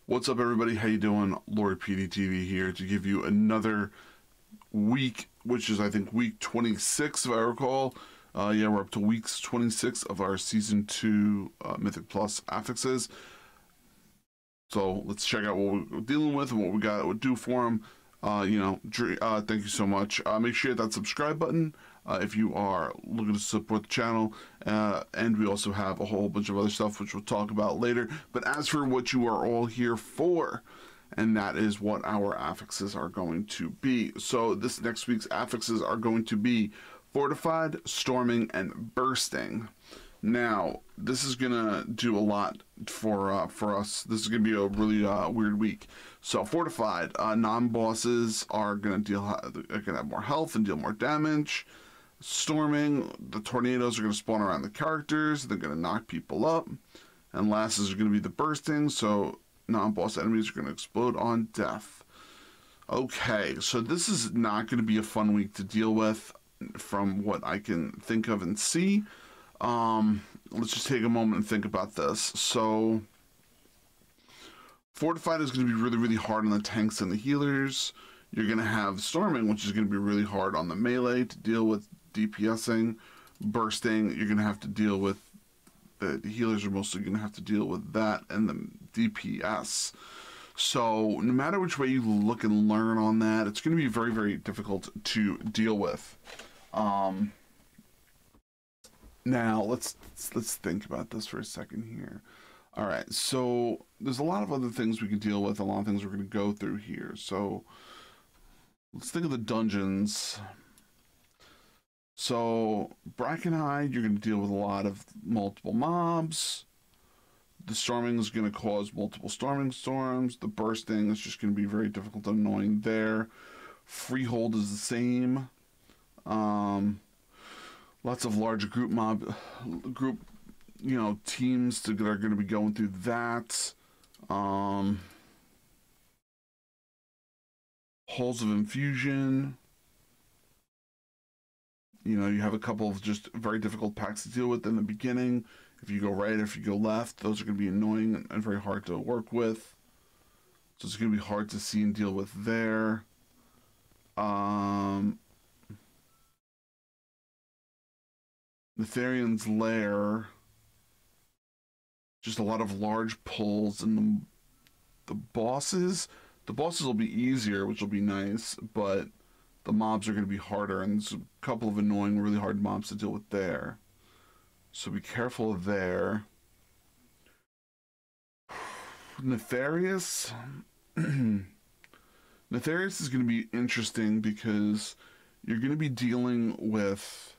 What's up, everybody? How you doing? Lord PeteyTV here to give you another week, which is, I think, week 26, if I recall. Yeah, we're up to weeks 26 of our Season 2 Mythic Plus affixes. So let's check out what we're dealing with and what we got to do for them. Thank you so much. Make sure you hit that subscribe button if you are looking to support the channel. And we also have a whole bunch of other stuff which we'll talk about later. But as for what you are all here for, and that is what our affixes are going to be. So this next week's affixes are going to be Fortified, Storming, and Bursting. Now, this is going to do a lot for us. This is going to be a really weird week. So, Fortified, non-bosses are going to have more health and deal more damage. Storming, the tornadoes are going to spawn around the characters. They're going to knock people up. And last is going to be the Bursting, so non-boss enemies are going to explode on death. Okay, so this is not going to be a fun week to deal with from what I can think of and see. Let's just take a moment and think about this. So, Fortified is going to be really, really hard on the tanks and the healers. You're going to have Storming, which is going to be really hard on the melee to deal with DPSing. Bursting, you're going to have to deal with, the healers are mostly going to have to deal with that and the DPS. So, no matter which way you look and learn on that, it's going to be very, very difficult to deal with. Now, let's think about this for a second here. All right, so there's a lot of other things we can deal with, a lot of things we're going to go through here. So let's think of the dungeons. So Brackenhide, you're going to deal with a lot of multiple mobs. The Storming is going to cause multiple Storming storms. The Bursting is just going to be very difficult and annoying there. Freehold is the same. Lots of large group teams that are going to be going through that. Halls of Infusion. You have a couple of just very difficult packs to deal with in the beginning. If you go right, if you go left, those are going to be annoying and very hard to work with. So it's going to be hard to see and deal with there. Netherian's Lair, just a lot of large pulls, and the bosses will be easier, which will be nice, but the mobs are going to be harder, and there's a couple of annoying, really hard mobs to deal with there. So be careful there. Nefarious. Nefarious is going to be interesting because you're going to be dealing with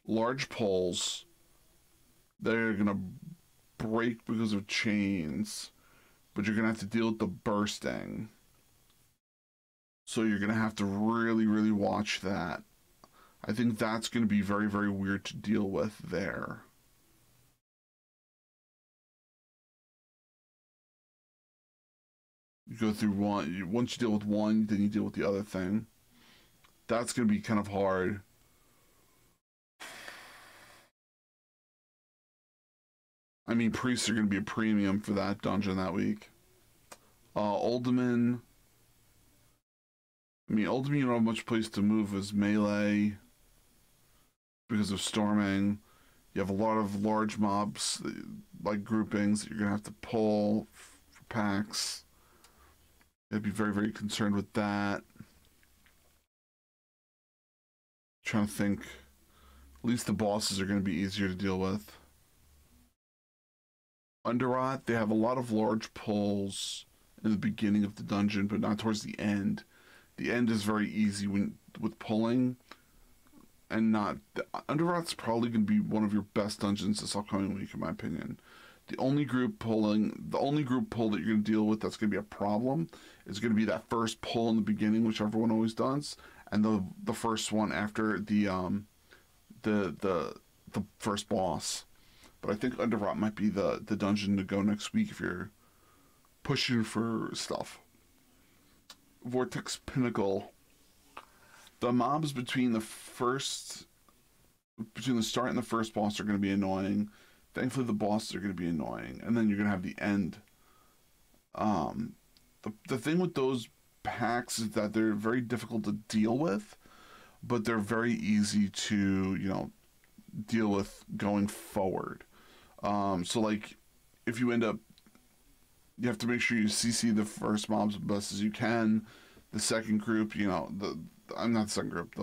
large poles that are going to break because of chains, but you're going to have to deal with the Bursting. So you're going to have to really, really watch that. I think that's going to be very, very weird to deal with there. You go through one, once you deal with one, then you deal with the other thing. That's going to be kind of hard. I mean, priests are going to be a premium for that dungeon that week. Uldaman. Uldaman, you don't have much place to move as melee because of Storming. You have a lot of large mobs, like groupings, that you're going to have to pull for packs. I'd be very, very concerned with that. Trying to think. At least the bosses are going to be easier to deal with. Underrot, they have a lot of large pulls in the beginning of the dungeon, but not towards the end. The end is very easy with pulling, and not. Underrot's probably going to be one of your best dungeons this upcoming week, in my opinion. The only group pull that you're going to deal with that's going to be a problem is going to be that first pull in the beginning, which everyone always does, and the first one after the first boss. But I think Underrot might be the dungeon to go next week if you're pushing for stuff. Vortex Pinnacle. The mobs between the start and the first boss are going to be annoying. Thankfully, the bosses are going to be annoying. And then you're going to have the end The thing with those packs is that they're very difficult to deal with, but they're very easy to, deal with going forward. So like, if you end up, you have to make sure you CC the first mobs as best as you can. The second group, I'm not the second group,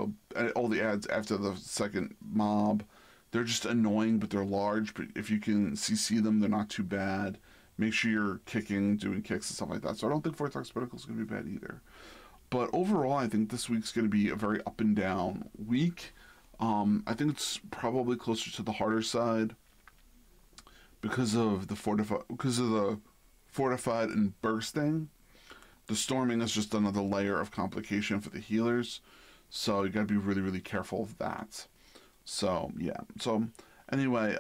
all the ads after the second mob, they're just annoying, but they're large. But if you can CC them, they're not too bad. Make sure you're doing kicks and stuff like that. So I don't think Vortex Particle is going to be bad either. But overall, I think this week's going to be a very up and down week. I think it's probably closer to the harder side because of the fortified and bursting. The storming is just another layer of complication for the healers, so you gotta be really, really careful of that. So yeah. So anyway,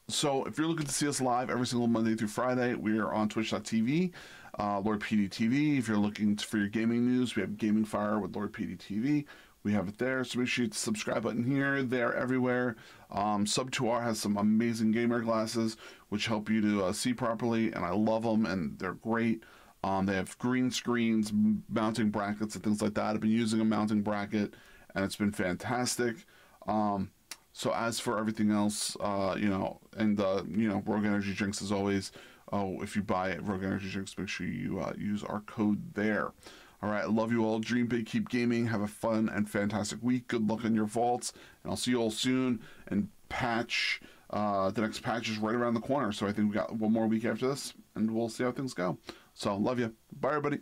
so if you're looking to see us live every single Monday through Friday, we are on Twitch.tv, Lord PeteyTV. If you're looking for your gaming news, we have Gaming Fire with Lord PeteyTV. We have it there, so make sure you hit the subscribe button here, there, everywhere. Sub2R has some amazing gamer glasses, which help you to see properly, and I love them, and they're great. They have green screens, mounting brackets, and things like that. I've been using a mounting bracket, and it's been fantastic. So as for everything else, Rogue Energy drinks as always. If you buy Rogue Energy drinks, make sure you use our code there. All right, I love you all. Dream big, keep gaming. Have a fun and fantastic week. Good luck in your vaults, and I'll see you all soon. And the next patch is right around the corner, so I think we got one more week after this, and we'll see how things go. So, love you. Bye, everybody.